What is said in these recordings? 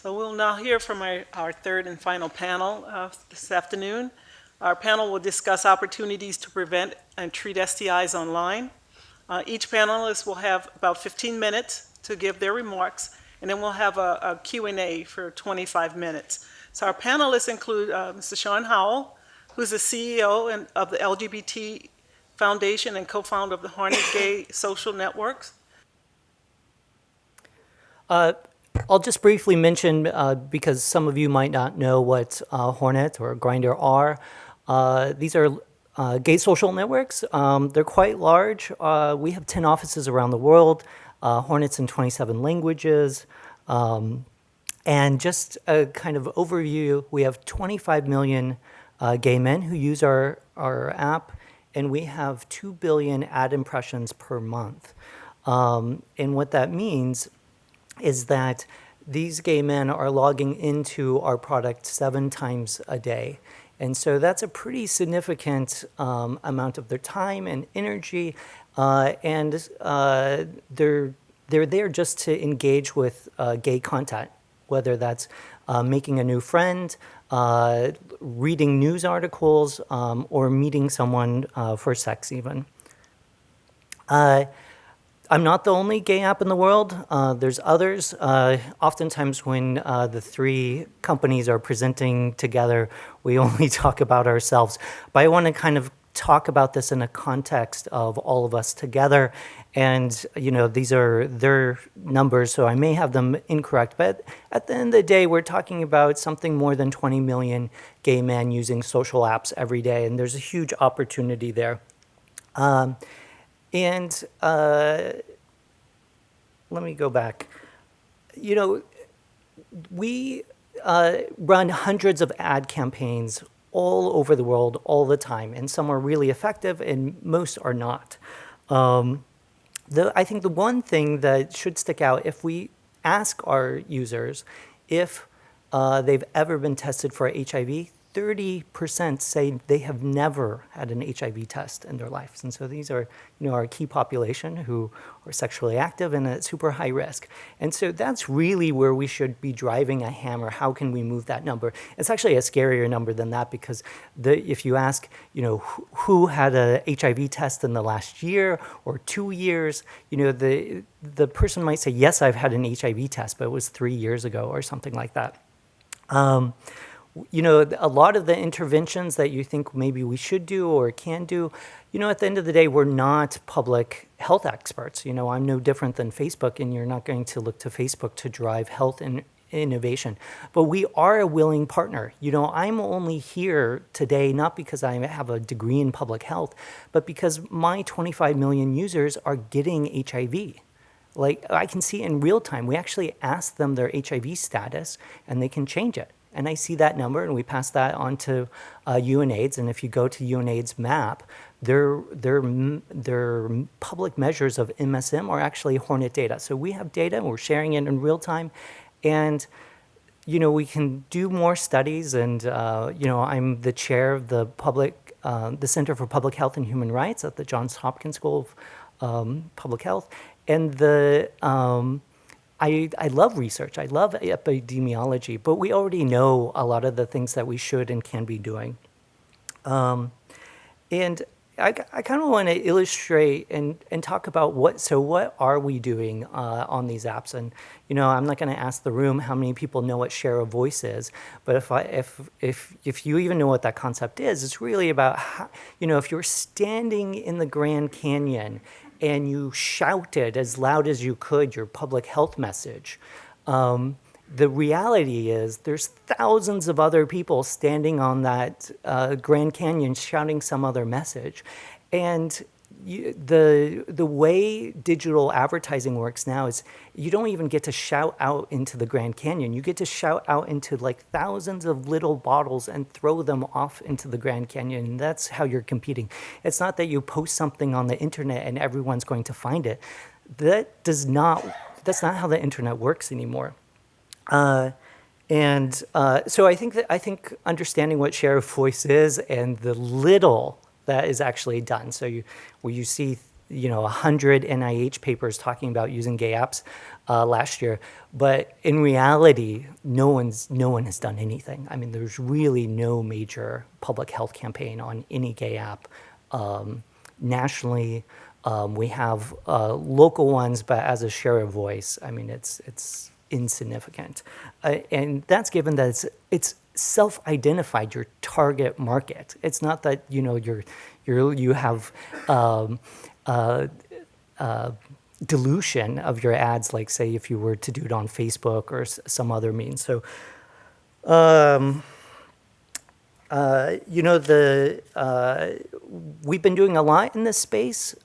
So we'll now hear from our third and final panel this afternoon. Our panel will discuss opportunities to prevent and treat STIs online. Each panelist will have about 15 minutes to give their remarks, and then we'll have a Q&A for 25 minutes. So our panelists include Mr. Sean Howell, who's the CEO of the LGBT Foundation and co-founder of the Hornet Gay Social Networks. I'll just briefly mention, because some of you might not know what Hornet or Grindr are. These are gay social networks. They're quite large. We have 10 offices around the world, Hornet's in 27 languages. And just a kind of overview, we have 25 million gay men who use our app, and we have 2 billion ad impressions per month. And what that means is that these gay men are logging into our product 7 times a day. And so that's a pretty significant amount of their time and energy, and they're there just to engage with gay content, whether that's making a new friend, reading news articles, or meeting someone for sex even. I'm not the only gay app in the world. There's others. Oftentimes when the 3 companies are presenting together, we only talk about ourselves. But I want to kind of talk about this in a context of all of us together. And, these are their numbers, so I may have them incorrect. But at the end of the day, we're talking about something more than 20 million gay men using social apps every day. And there's a huge opportunity there. And let me go back. We run hundreds of ad campaigns all over the world all the time, and some are really effective and most are not. I think the one thing that should stick out, if we ask our users if they've ever been tested for HIV, 30% say they have never had an HIV test in their lives. And so these are, our key population who are sexually active and at super high risk. And so that's really where we should be driving a hammer. How can we move that number? It's actually a scarier number than that, because if you ask, who had a HIV test in the last year or 2 years, the person might say, yes, I've had an HIV test, but it was 3 years ago or something like that. A lot of the interventions that you think maybe we should do or can do, at the end of the day, we're not public health experts. I'm no different than Facebook, and you're not going to look to Facebook to drive health and innovation. But we are a willing partner. I'm only here today not because I have a degree in public health, but because my 25 million users are getting HIV. Like, I can see in real time, we actually ask them their HIV status, and they can change it. And I see that number, and we pass that on to UNAIDS. And if you go to UNAIDS map, their public measures of MSM are actually Hornet data. So we have data, and we're sharing it in real time. And, we can do more studies. And, I'm the chair of the Center for Public Health and Human Rights at the Johns Hopkins School of Public Health. And I love research. I love epidemiology, but we already know a lot of the things that we should and can be doing. And I kind of want to illustrate and talk about what are we doing on these apps? And, I'm not going to ask the room how many people know what share of voice is, but if you even know what that concept is, it's really about how, if you're standing in the Grand Canyon and you shouted as loud as you could your public health message, the reality is there's thousands of other people standing on that Grand Canyon shouting some other message. And the way digital advertising works now is you don't even get to shout out into the Grand Canyon. You get to shout out into like thousands of little bottles and throw them off into the Grand Canyon. And that's how you're competing. It's not that you post something on the internet and everyone's going to find it. That's not how the internet works anymore. So I think understanding what share of voice is and the little that is actually done. So where you see 100 NIH papers talking about using gay apps, last year. But in reality, no one has done anything. I mean, there's really no major public health campaign on any gay app nationally. We have local ones, but as a share of voice, I mean, it's insignificant, and that's given that it's self-identified your target market. It's not that you have dilution of your ads, like say if you were to do it on Facebook or some other means. So, we've been doing a lot in this space.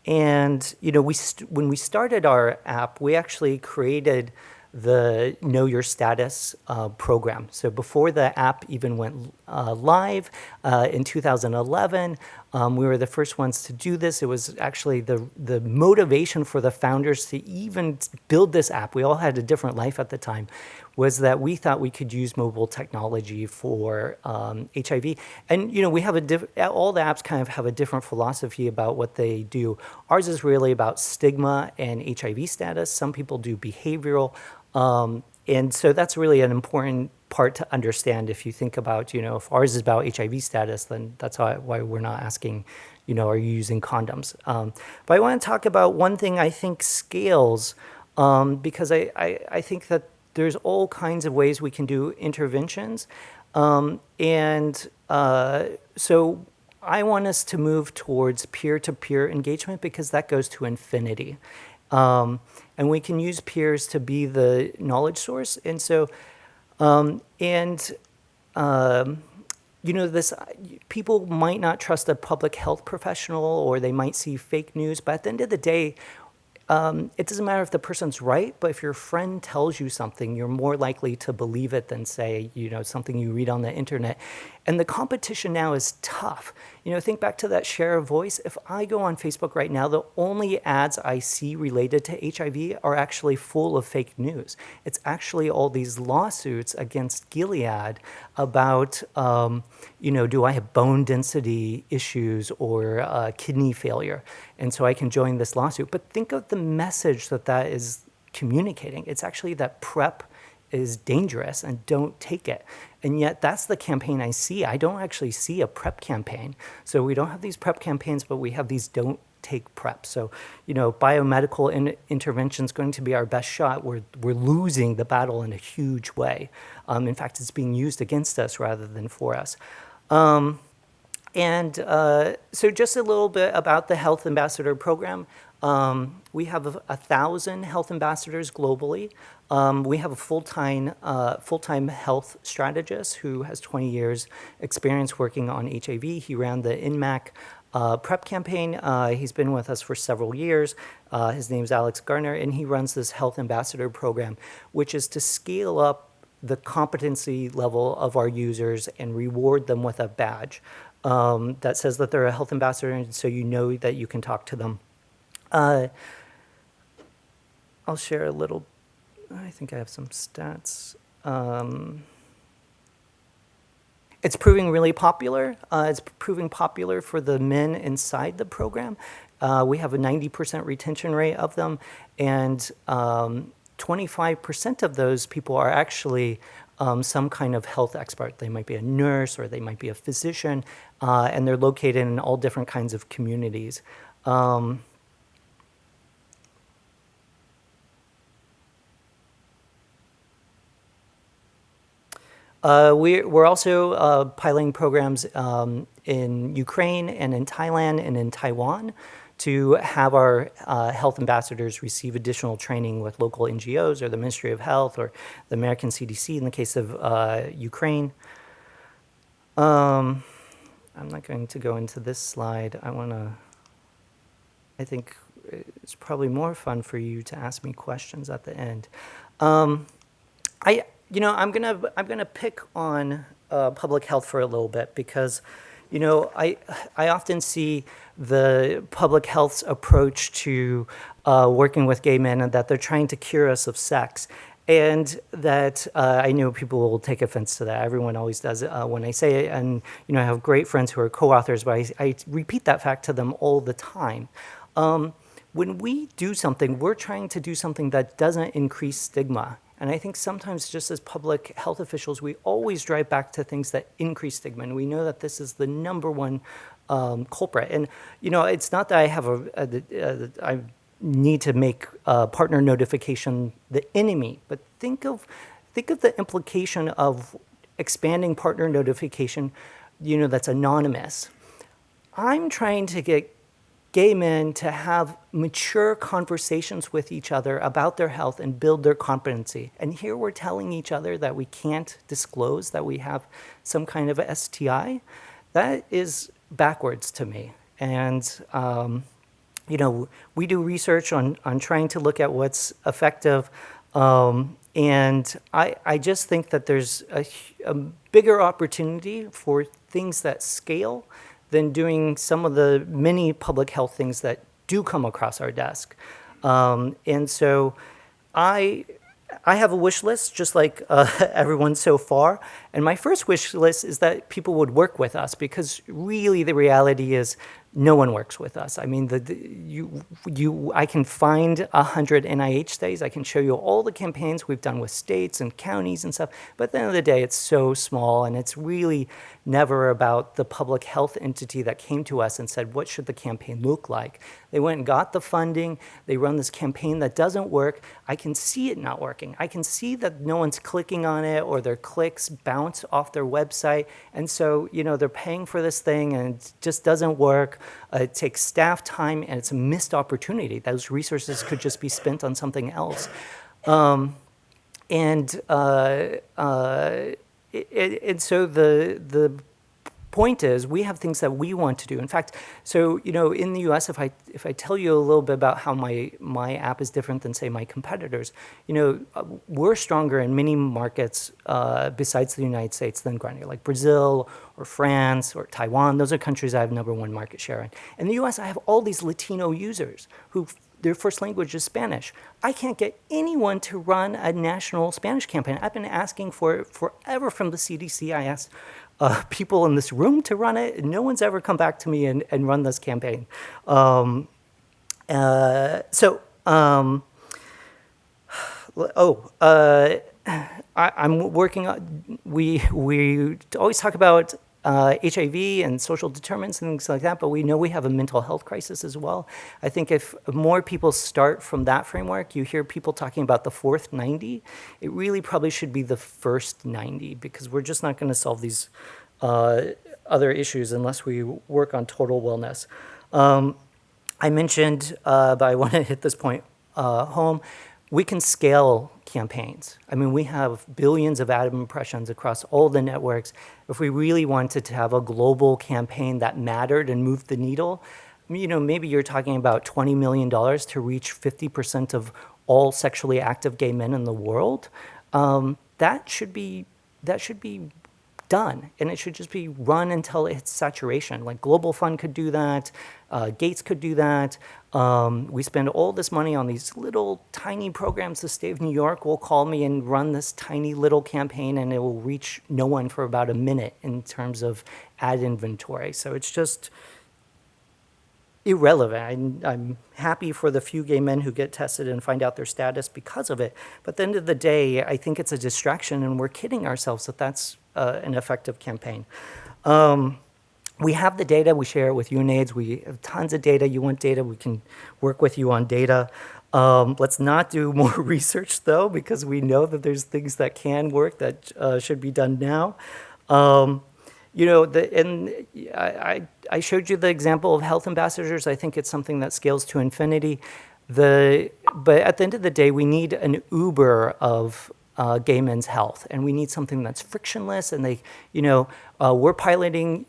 And when we started our app, we actually created the Know Your Status program. So before the app even went live in 2011, we were the first ones to do this. It was actually the motivation for the founders to even build this app. We all had a different life at the time. Was that we thought we could use mobile technology for HIV. And we have all the apps kind of have a different philosophy about what they do. Ours is really about stigma and HIV status. Some people do behavioral. And so that's really an important part to understand. If you think about, if ours is about HIV status, then that's why we're not asking, are you using condoms? But I want to talk about one thing I think scales, because I think that there's all kinds of ways we can do interventions. So I want us to move towards peer-to-peer engagement because that goes to infinity. And we can use peers to be the knowledge source. And so, people might not trust a public health professional, or they might see fake news, but at the end of the day, it doesn't matter if the person's right, but if your friend tells you something, you're more likely to believe it than say, something you read on the internet. And the competition now is tough. Think back to that share of voice. If I go on Facebook right now, the only ads I see related to HIV are actually full of fake news. It's actually all these lawsuits against Gilead about, do I have bone density issues or kidney failure? And so I can join this lawsuit. But think of the message that is communicating. It's actually that PrEP is dangerous and don't take it. And yet that's the campaign I see. I don't actually see a PrEP campaign. So we don't have these PrEP campaigns, but we have these don't take PrEP. So, biomedical intervention is going to be our best shot. We're losing the battle in a huge way. In fact, it's being used against us rather than for us. So just a little bit about the Health Ambassador Program. We have 1,000 health ambassadors globally. We have a full-time health strategist who has 20 years experience working on HIV. He ran the INMAC PrEP campaign. He's been with us for several years. His name's Alex Garner, and he runs this Health Ambassador Program, which is to scale up the competency level of our users and reward them with a badge that says that they're a health ambassador, and so that you can talk to them. I'll share a little. I think I have some stats. It's proving really popular. It's proving popular for the men inside the program. We have a 90% retention rate of them, and 25% of those people are actually some kind of health expert. They might be a nurse or they might be a physician, and they're located in all different kinds of communities. We're also piloting programs in Ukraine and in Thailand and in Taiwan to have our health ambassadors receive additional training with local NGOs or the Ministry of Health or the American CDC in the case of Ukraine. I'm not going to go into this slide. I think it's probably more fun for you to ask me questions at the end. I'm gonna pick on public health for a little bit because, I often see the public health's approach to working with gay men and that they're trying to cure us of sex. And that I know people will take offense to that. Everyone always does when I say it. And, I have great friends who are co-authors, but I repeat that fact to them all the time. when we do something, we're trying to do something that doesn't increase stigma. And I think sometimes just as public health officials, we always drive back to things that increase stigma. And we know that this is the number one culprit. And, it's not that I have I need to make partner notification the enemy, but think of the implication of expanding partner notification, that's anonymous. I'm trying to get gay men to have mature conversations with each other about their health and build their competency. And here we're telling each other that we can't disclose that we have some kind of a STI. That is backwards to me. And, we do research on trying to look at what's effective. And I just think that there's a bigger opportunity for things that scale than doing some of the many public health things that do come across our desk. And so I have a wish list, just like everyone so far. And my first wish list is that people would work with us, because really the reality is no one works with us. I mean, I can find 100 NIH studies. I can show you all the campaigns we've done with states and counties and stuff. But at the end of the day, it's so small, and it's really never about the public health entity that came to us and said, what should the campaign look like? They went and got the funding. They run this campaign that doesn't work. I can see it not working. I can see that no one's clicking on it, or their clicks bounce off their website. And so, they're paying for this thing and it just doesn't work. It takes staff time, and it's a missed opportunity. Those resources could just be spent on something else. And so the point is, we have things that we want to do. In fact, so in the U.S., if I tell you a little bit about how my app is different than, say, my competitors, we're stronger in many markets besides the United States than Grindr, like Brazil or France or Taiwan. Those are countries I have #1 market share in. In the U.S., I have all these Latino users who their first language is Spanish. I can't get anyone to run a national Spanish campaign. I've been asking for it forever from the CDC. I asked people in this room to run it. No one's ever come back to me and run this campaign. I'm working on, we always talk about HIV and social determinants and things like that, but we know we have a mental health crisis as well. I think if more people start from that framework, you hear people talking about the fourth 90, it really probably should be the first 90, because we're just not going to solve these other issues unless we work on total wellness. I mentioned, but I want to hit this point home, we can scale campaigns. I mean, we have billions of ad impressions across all the networks. If we really wanted to have a global campaign that mattered and moved the needle, maybe you're talking about $20 million to reach 50% of all sexually active gay men in the world. That should be done, and it should just be run until it hits saturation. Like Global Fund could do that, Gates could do that. We spend all this money on these little tiny programs. The state of New York will call me and run this tiny little campaign, and it will reach no one for about a minute in terms of ad inventory. So it's just irrelevant. I'm happy for the few gay men who get tested and find out their status because of it. But at the end of the day, I think it's a distraction, and we're kidding ourselves that that's an effective campaign. We have the data. We share it with UNAIDS. We have tons of data. You want data, we can work with you on data. Let's not do more research, though, because we know that there's things that can work that should be done now. I showed you the example of health ambassadors. I think it's something that scales to infinity. But at the end of the day, we need an Uber of gay men's health, and we need something that's frictionless. And we're piloting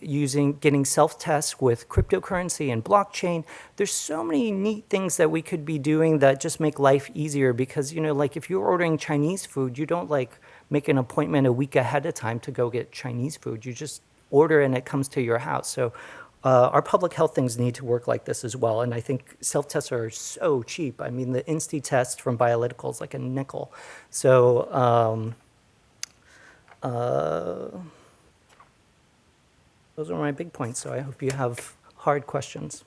getting self-tests with cryptocurrency and blockchain. There's so many neat things that we could be doing that just make life easier, because like if you're ordering Chinese food, you don't make an appointment a week ahead of time to go get Chinese food. You just order and it comes to your house. So our public health things need to work like this as well. And I think self-tests are so cheap. I mean, the Insti test from Biolytical is like a nickel. So those are my big points. So I hope you have hard questions.